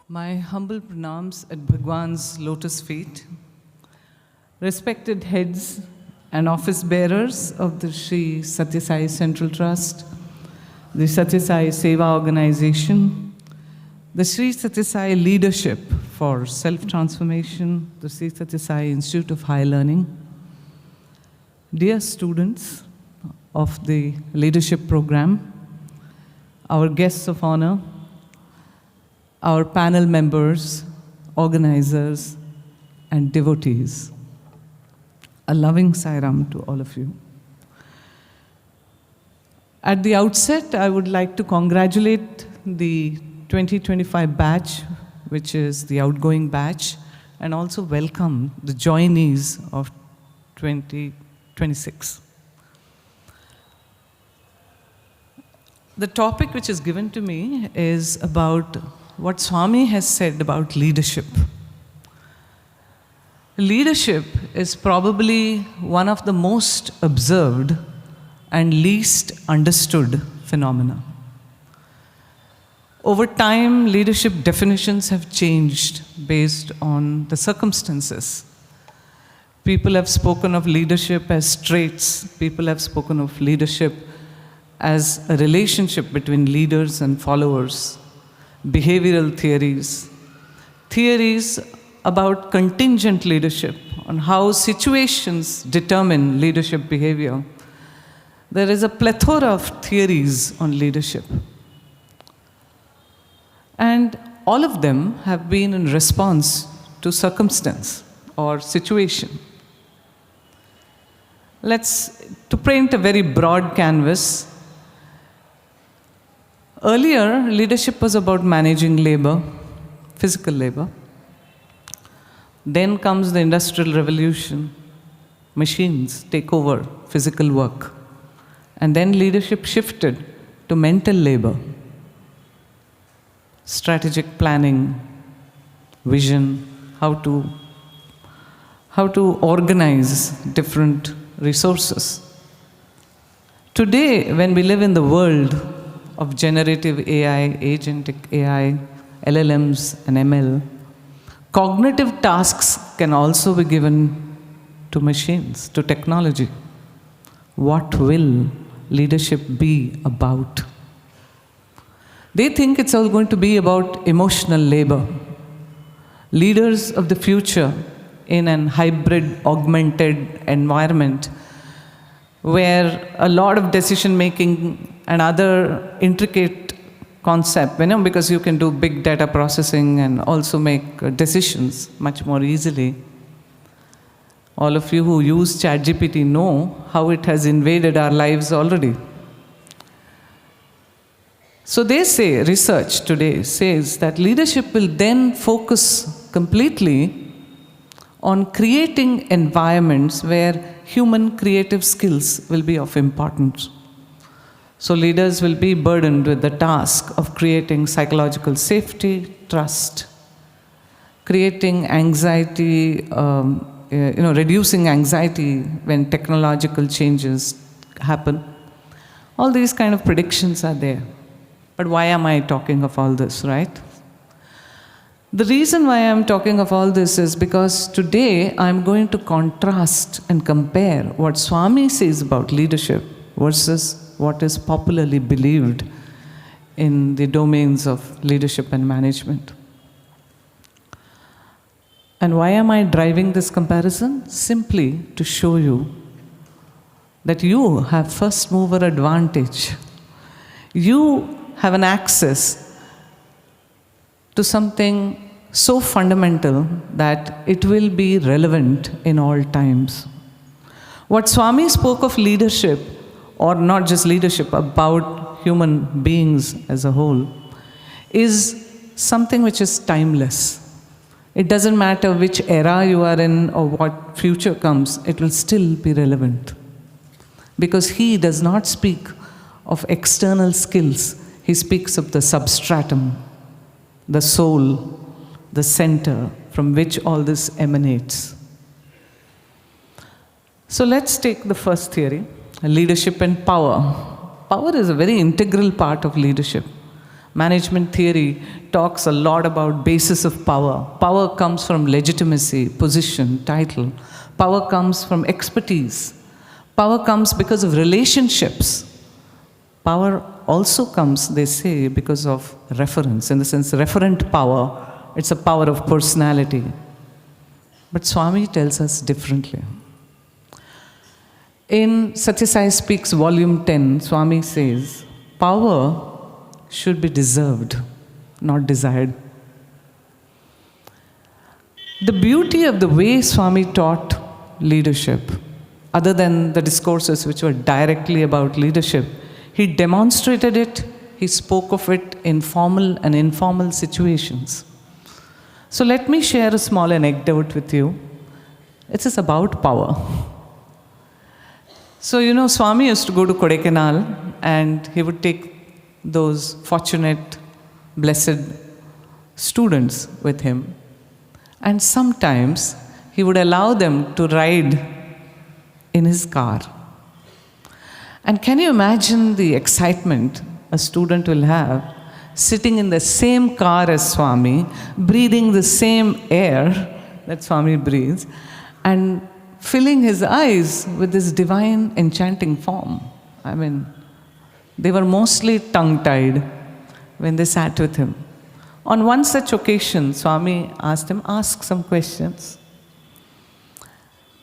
My humble pranams at Bhagawan's lotus feet, respected heads and office bearers of the Sri Sathya Sai Central Trust, the Sathya Sai Seva Organization, the Sri Sathya Sai Leadership for Self-Transformation, the Sri Sathya Sai Institute of Higher Learning, dear students of the leadership program, our guests of honor, our panel members, organizers, and devotees. A loving Sai Ram to all of you. At the outset, I would like to congratulate the 2025 batch, which is the outgoing batch, and also welcome the joinees of 2026. The topic which is given to me is about what Swami has said about leadership. Leadership is probably one of the most observed and least understood phenomena. Over time, leadership definitions have changed based on the circumstances. People have spoken of leadership as traits. People have spoken of leadership as a relationship between leaders and followers. Behavioral theories, theories about contingent leadership, on how situations determine leadership behavior. There is a plethora of theories on leadership. And all of them have been in response to circumstance or situation. To paint a very broad canvas, earlier, leadership was about managing labor, physical labor. Then comes the Industrial Revolution. Machines take over physical work. And then leadership shifted to mental labor, strategic planning, vision, how to organize different resources. Today, when we live in the world of generative AI, agentic AI, LLMs and ML, cognitive tasks can also be given to machines, to technology. What will leadership be about? They think it's all going to be about emotional labor. Leaders of the future in an hybrid, augmented environment where a lot of decision-making and other intricate concept, because you can do big data processing and also make decisions much more easily. All of you who use ChatGPT know how it has invaded our lives already. So they say, research today says that leadership will then focus completely on creating environments where human creative skills will be of importance. So leaders will be burdened with the task of creating psychological safety, trust, creating anxiety, reducing anxiety when technological changes happen. All these kind of predictions are there. But why am I talking of all this, right? The reason why I'm talking of all this is because today I'm going to contrast and compare what Swami says about leadership versus what is popularly believed in the domains of leadership and management. And why am I driving this comparison? Simply to show you that you have first mover advantage. You have an access to something so fundamental that it will be relevant in all times. What Swami spoke of leadership, or not just leadership, about human beings as a whole, is something which is timeless. It doesn't matter which era you are in or what future comes, it will still be relevant. Because he does not speak of external skills, he speaks of the substratum, the soul, the center from which all this emanates. So let's take the first theory, leadership and power. Power is a very integral part of leadership. Management theory talks a lot about basis of power. Power comes from legitimacy, position, title. Power comes from expertise. Power comes because of relationships. Power also comes, they say, because of reference. In the sense, referent power, it's a power of personality. But Swami tells us differently. In Sathya Sai Speaks, Volume 10, Swami says, power should be deserved, not desired. The beauty of the way Swami taught leadership, other than the discourses which were directly about leadership, he demonstrated it, he spoke of it in formal and informal situations. So let me share a small anecdote with you. It is about power. So, Swami used to go to Kodaikanal and he would take those fortunate, blessed students with him. And sometimes he would allow them to ride in his car. And can you imagine the excitement a student will have sitting in the same car as Swami, breathing the same air that Swami breathes, and filling his eyes with this divine enchanting form? I mean, they were mostly tongue-tied when they sat with him. On one such occasion, Swami asked him, ask some questions.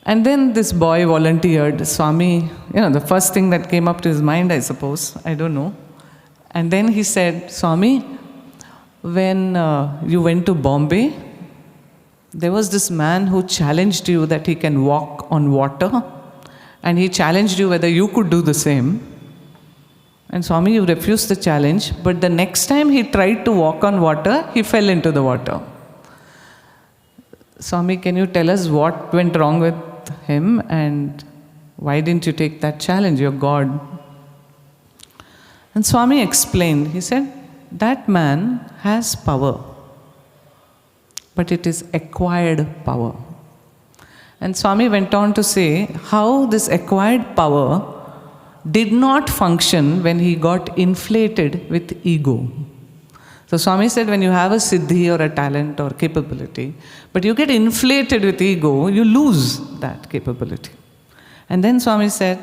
And then this boy volunteered. Swami, the first thing that came up to his mind, I suppose, I don't know. And then he said, Swami, when you went to Bombay, there was this man who challenged you that he can walk on water. And he challenged you whether you could do the same. And Swami, you refused the challenge, but the next time he tried to walk on water, he fell into the water. Swami, can you tell us what went wrong with him and why didn't you take that challenge? You're God. And Swami explained, he said, that man has power, but it is acquired power. And Swami went on to say how this acquired power did not function when he got inflated with ego. So Swami said, when you have a siddhi or a talent or capability, but you get inflated with ego, you lose that capability. And then Swami said,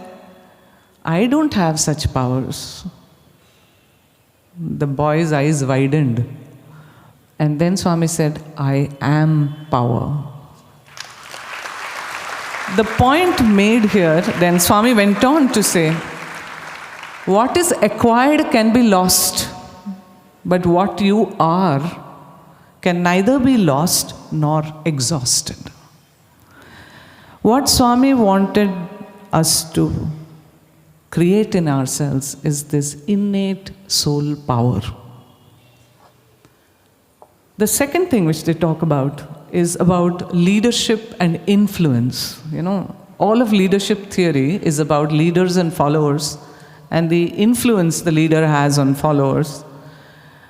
I don't have such powers. The boy's eyes widened. And then Swami said, I am power. The point made here, then Swami went on to say, what is acquired can be lost, but what you are can neither be lost nor exhausted. What Swami wanted us to create in ourselves is this innate soul power. The second thing which they talk about is about leadership and influence. All of leadership theory is about leaders and followers and the influence the leader has on followers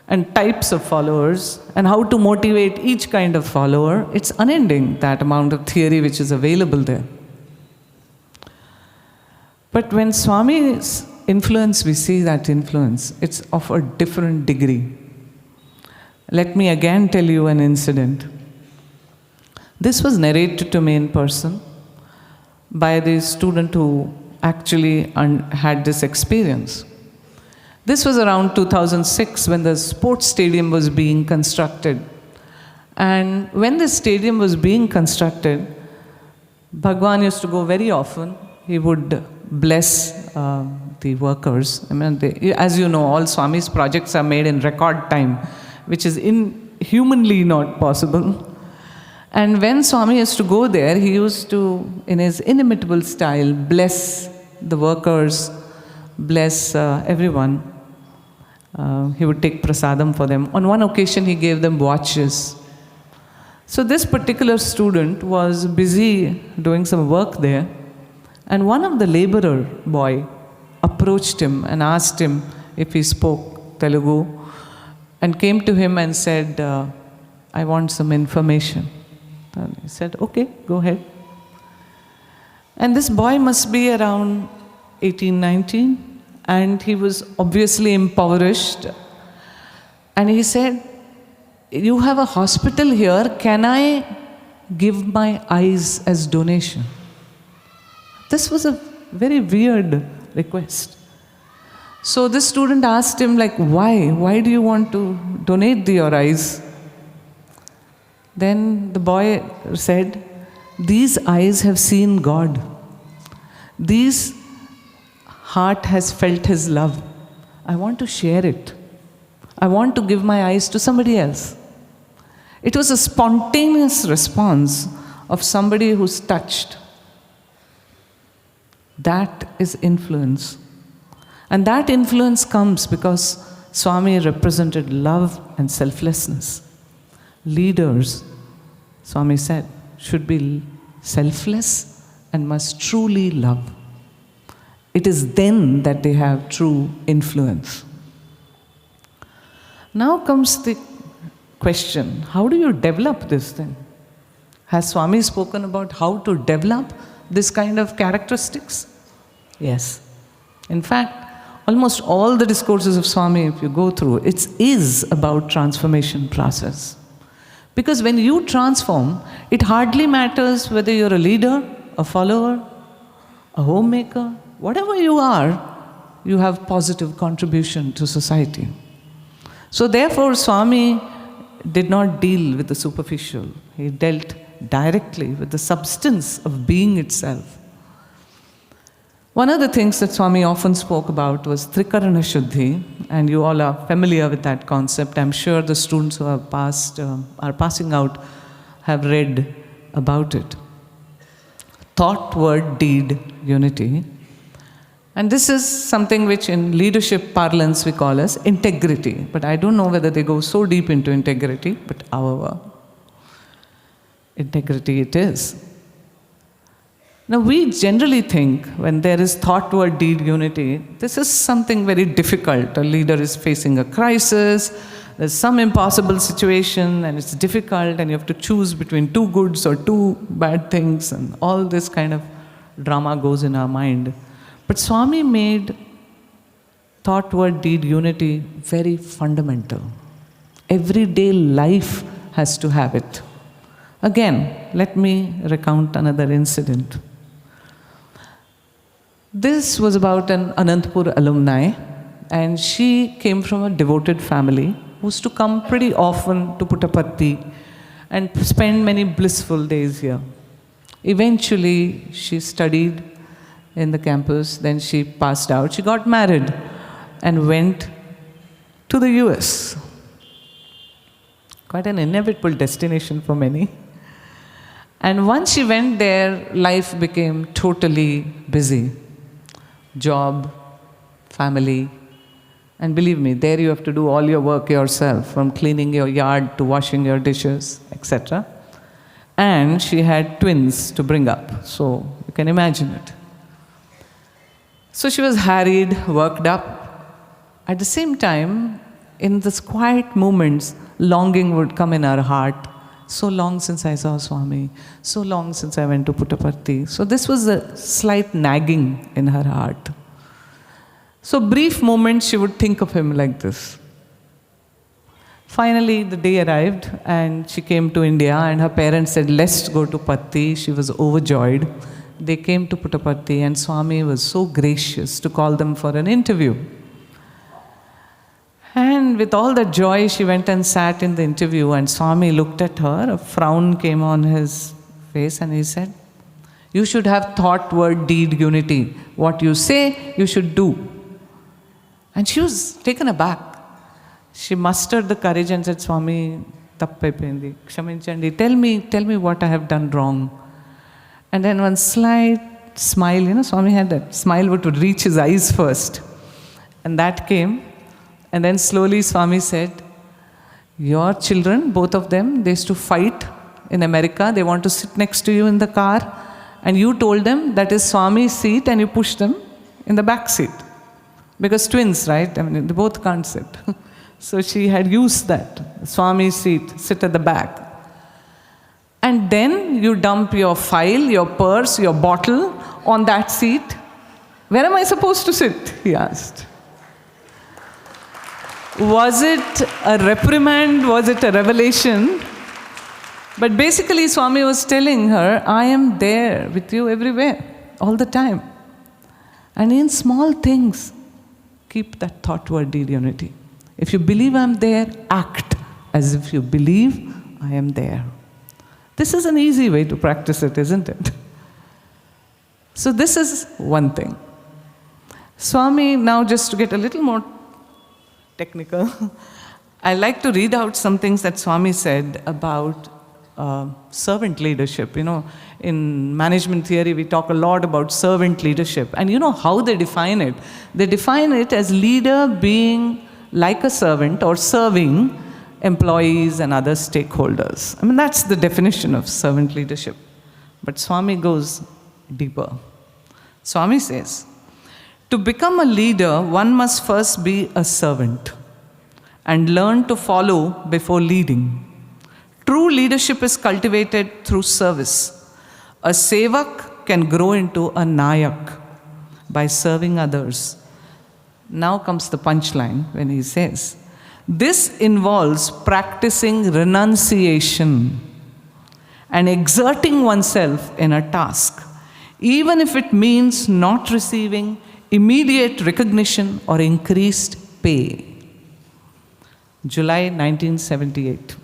and types of followers and how to motivate each kind of follower. It's unending, that amount of theory which is available there. But when Swami's influence, we see that influence, it's of a different degree. Let me again tell you an incident. This was narrated to me in person by the student who actually had this experience. This was around 2006 when the sports stadium was being constructed. And when the stadium was being constructed, Bhagawan used to go very often. He would bless the workers. As you know, all Swami's projects are made in record time, which is inhumanly not possible. And when Swami used to go there, he used to, in his inimitable style, bless the workers, bless everyone. He would take prasadam for them. On one occasion, he gave them watches. So this particular student was busy doing some work there, and one of the laborer boy approached him and asked him if he spoke Telugu, and came to him and said, I want some information. And he said, okay, go ahead. And this boy must be around 18, 19, and he was obviously impoverished. And he said, you have a hospital here, can I give my eyes as donation? This was a very weird request. So this student asked him, like, why? Why do you want to donate your eyes? Then the boy said, these eyes have seen God. This heart has felt His love. I want to share it. I want to give my eyes to somebody else. It was a spontaneous response of somebody who's touched. That is influence. And that influence comes because Swami represented love and selflessness. Leaders, Swami said, should be selfless and must truly love. It is then that they have true influence. Now comes the question, how do you develop this then? Has Swami spoken about how to develop this kind of characteristics? Yes. In fact, almost all the discourses of Swami, if you go through, it is about transformation process. Because when you transform, it hardly matters whether you're a leader, a follower, a homemaker, whatever you are, you have positive contribution to society. So therefore, Swami did not deal with the superficial. He dealt directly with the substance of being itself. One of the things that Swami often spoke about was Trikarana Shuddhi, and you all are familiar with that concept. I'm sure the students who have are passing out have read about it. Thought, word, deed, unity. And this is something which in leadership parlance we call as integrity. But I don't know whether they go so deep into integrity, but however, integrity it is. Now we generally think when there is thought, word, deed, unity, this is something very difficult. A leader is facing a crisis, there's some impossible situation and it's difficult and you have to choose between two goods or two bad things, and all this kind of drama goes in our mind. But Swami made thought, word, deed, unity very fundamental. Everyday life has to have it. Again, let me recount another incident. This was about an Anantapur alumni, and she came from a devoted family who used to come pretty often to Puttaparthi and spend many blissful days here. Eventually, she studied in the campus, then she passed out. She got married and went to the US. Quite an inevitable destination for many. And once she went there, life became totally busy. Job, family, and believe me, there you have to do all your work yourself, from cleaning your yard to washing your dishes, etc. And she had twins to bring up, so you can imagine it. So she was harried, worked up. At the same time, in these quiet moments, longing would come in her heart. So long since I saw Swami, so long since I went to Puttaparthi. So this was a slight nagging in her heart. So brief moments she would think of him like this. Finally, the day arrived and she came to India and her parents said, let's go to Patti. She was overjoyed. They came to Puttaparthi and Swami was so gracious to call them for an interview. And with all that joy, she went and sat in the interview, and Swami looked at her, a frown came on his face, and he said, you should have thought, word, deed, unity. What you say, you should do. And she was taken aback. She mustered the courage and said, Swami, tappaipoyindi, kshaminchandi, tell me what I have done wrong. And then one slight smile, Swami had that smile would reach his eyes first. And that came. And then slowly Swami said, your children, both of them, they used to fight in America. They want to sit next to you in the car. And you told them that is Swami's seat and you pushed them in the back seat. Because twins, right? I mean, they both can't sit. So she had used that, Swami's seat, sit at the back. And then you dump your file, your purse, your bottle on that seat. Where am I supposed to sit? He asked. Was it a reprimand? Was it a revelation? But basically, Swami was telling her, I am there with you everywhere, all the time. And in small things, keep that thought-word-deed unity. If you believe I'm there, act as if you believe I am there. This is an easy way to practice it, isn't it? So this is one thing. Swami, now just to get a little more technical, I like to read out some things that Swami said about servant leadership. You know, in management theory, we talk a lot about servant leadership. And you know how they define it? They define it as leader being like a servant or serving employees and other stakeholders. I mean, that's the definition of servant leadership. But Swami goes deeper. Swami says, to become a leader, one must first be a servant and learn to follow before leading. True leadership is cultivated through service. A sevak can grow into a nayak by serving others. Now comes the punchline when he says, this involves practicing renunciation and exerting oneself in a task, even if it means not receiving immediate recognition or increased pay. July 1978.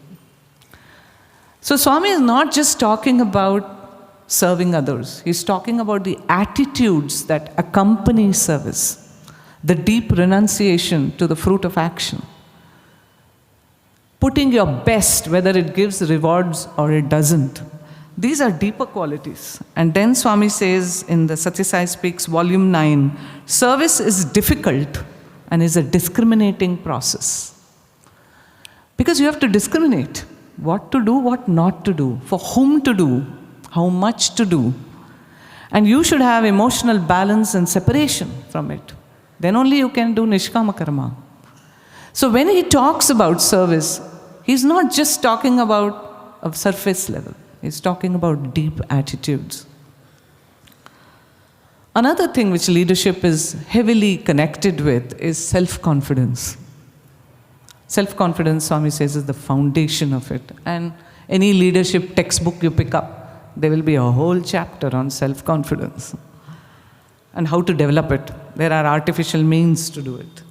So Swami is not just talking about serving others. He's talking about the attitudes that accompany service, the deep renunciation to the fruit of action. Putting your best, whether it gives rewards or it doesn't. These are deeper qualities. And then Swami says in the Sathya Sai Speaks, Volume 9, service is difficult and is a discriminating process. Because you have to discriminate what to do, what not to do, for whom to do, how much to do. And you should have emotional balance and separation from it. Then only you can do nishkama karma. So when he talks about service, he's not just talking about a surface level. He's talking about deep attitudes. Another thing which leadership is heavily connected with is self-confidence. Self-confidence, Swami says, is the foundation of it. And any leadership textbook you pick up, there will be a whole chapter on self-confidence and how to develop it. There are artificial means to do it.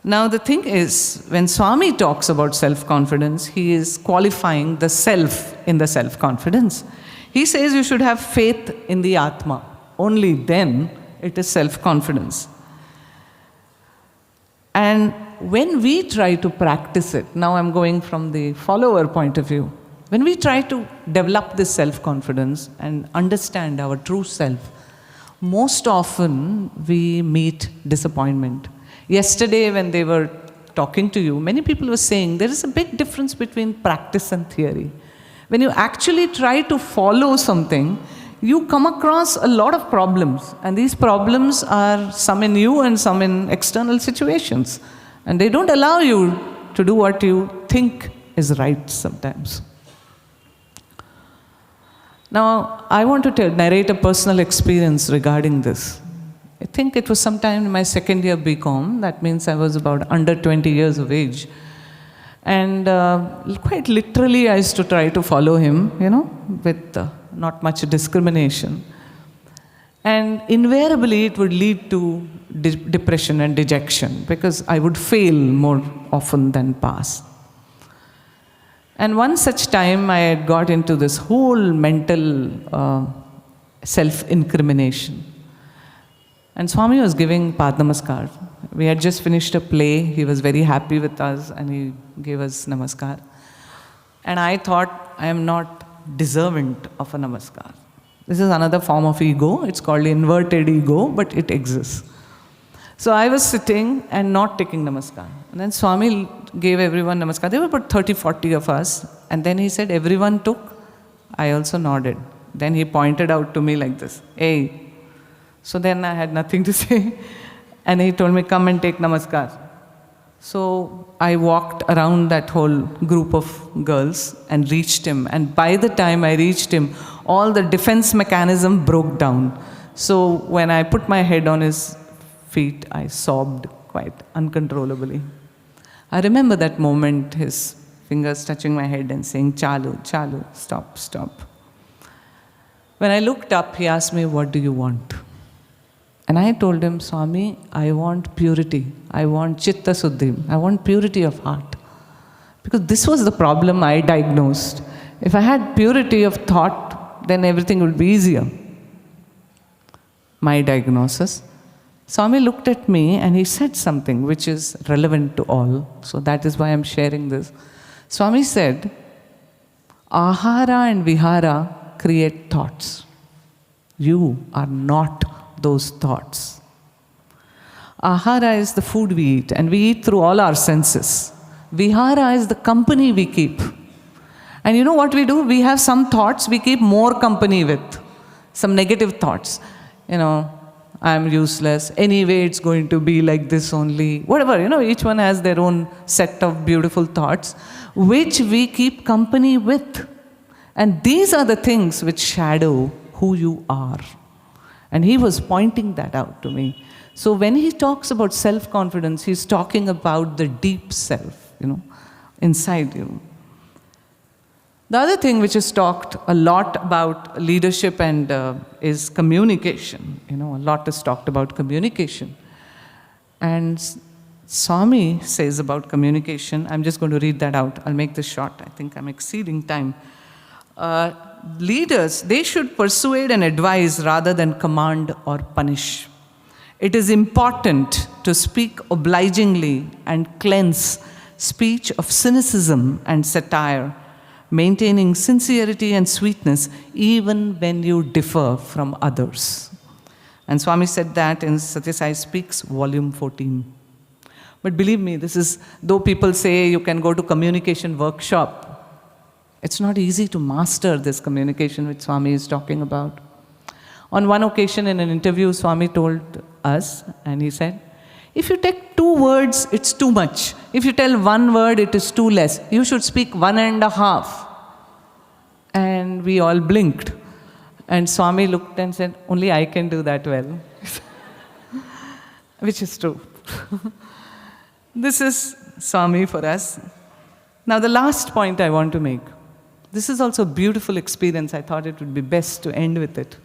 Now the thing is, when Swami talks about self-confidence, he is qualifying the self in the self-confidence. He says you should have faith in the Atma. Only then it is self-confidence. And when we try to practice it, now I'm going from the follower point of view, when we try to develop this self-confidence and understand our true self, most often we meet disappointment. Yesterday when they were talking to you, many people were saying there is a big difference between practice and theory. When you actually try to follow something, you come across a lot of problems. And these problems are some in you and some in external situations. And they don't allow you to do what you think is right sometimes. Now, I want to narrate a personal experience regarding this. I think it was sometime in my second year BCom. That means I was about under 20 years of age. And quite literally I used to try to follow him, with not much discrimination. And invariably it would lead to depression and dejection because I would fail more often than pass. And one such time I had got into this whole mental self-incrimination. And Swami was giving Pad Namaskar. We had just finished a play. He was very happy with us and he gave us Namaskar. And I thought, I am not deserving of a Namaskar. This is another form of ego. It's called inverted ego, but it exists. So I was sitting and not taking Namaskar. And then Swami gave everyone Namaskar. There were about 30, 40 of us. And then he said, everyone took. I also nodded. Then he pointed out to me like this, hey. So then I had nothing to say. And he told me, come and take Namaskar. So I walked around that whole group of girls and reached him. And by the time I reached him, all the defense mechanism broke down. So when I put my head on his feet, I sobbed quite uncontrollably. I remember that moment, his fingers touching my head and saying, "Chalu, chalu, stop, stop." When I looked up, he asked me, "What do you want?" And I told him, "Swami, I want purity. I want chitta suddhi. I want purity of heart." Because this was the problem I diagnosed. If I had purity of thought, then everything would be easier. My diagnosis. Swami looked at me and he said something which is relevant to all. So that is why I'm sharing this. Swami said, "Ahara and vihara create thoughts. You are not those thoughts. Ahara is the food we eat, and we eat through all our senses. Vihara is the company we keep. And you know what we do? We have some thoughts we keep more company with. Some negative thoughts. I'm useless. Anyway, it's going to be like this only. Whatever, each one has their own set of beautiful thoughts, which we keep company with. And these are the things which shadow who you are. And he was pointing that out to me. So when he talks about self-confidence, he's talking about the deep self, inside you. The other thing which is talked a lot about leadership and is communication. A lot is talked about communication. And Swami says about communication, I'm just going to read that out. I'll make this short. I think I'm exceeding time. Leaders, they should persuade and advise rather than command or punish. It is important to speak obligingly and cleanse speech of cynicism and satire, maintaining sincerity and sweetness even when you differ from others. And Swami said that in Sathya Sai Speaks, volume 14. But believe me, though people say you can go to communication workshop, it's not easy to master this communication which Swami is talking about. On one occasion in an interview, Swami told us, and he said, if you take 2 words, it's too much. If you tell 1 word, it is too less. You should speak 1.5. And we all blinked. And Swami looked and said, only I can do that well. Which is true. This is Swami for us. Now the last point I want to make. This is also a beautiful experience. I thought it would be best to end with it.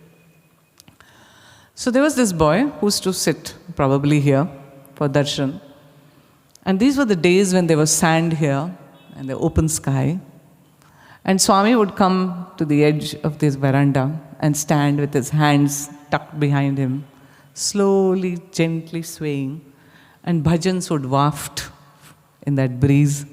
So there was this boy who used to sit probably here for darshan. And these were the days when there was sand here and the open sky. And Swami would come to the edge of this veranda and stand with his hands tucked behind him, slowly, gently swaying. And bhajans would waft in that breeze.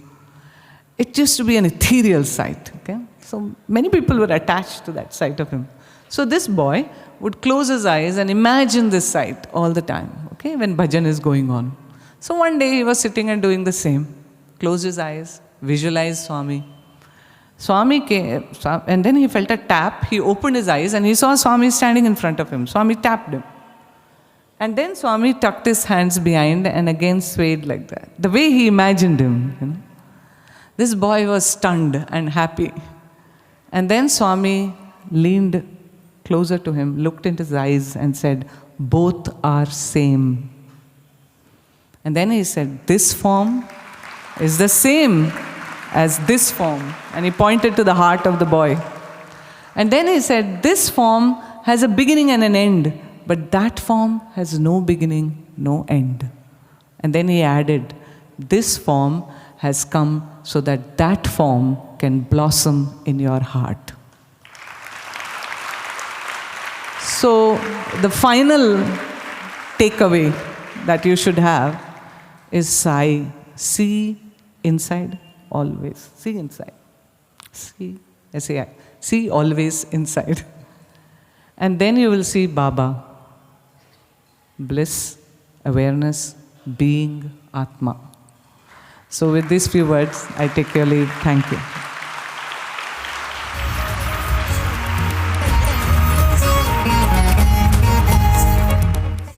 It used to be an ethereal sight. Okay? So many people were attached to that sight of him. So this boy would close his eyes and imagine this sight all the time, okay, when bhajan is going on. So one day he was sitting and doing the same. Closed his eyes, visualized Swami. Swami came, and then he felt a tap. He opened his eyes and he saw Swami standing in front of him. Swami tapped him. And then Swami tucked his hands behind and again swayed like that. The way he imagined him. This boy was stunned and happy. And then Swami leaned closer to him, looked into his eyes and said, both are same. And then he said, this form is the same as this form. And he pointed to the heart of the boy. And then he said, this form has a beginning and an end, but that form has no beginning, no end. And then he added, this form has come so that that form can blossom in your heart. So the final takeaway that you should have is Sai. See inside always. See inside. See, S-A-I. See always inside. And then you will see Baba. Bliss, awareness, being, Atma. So with these few words, I take your leave. Thank you.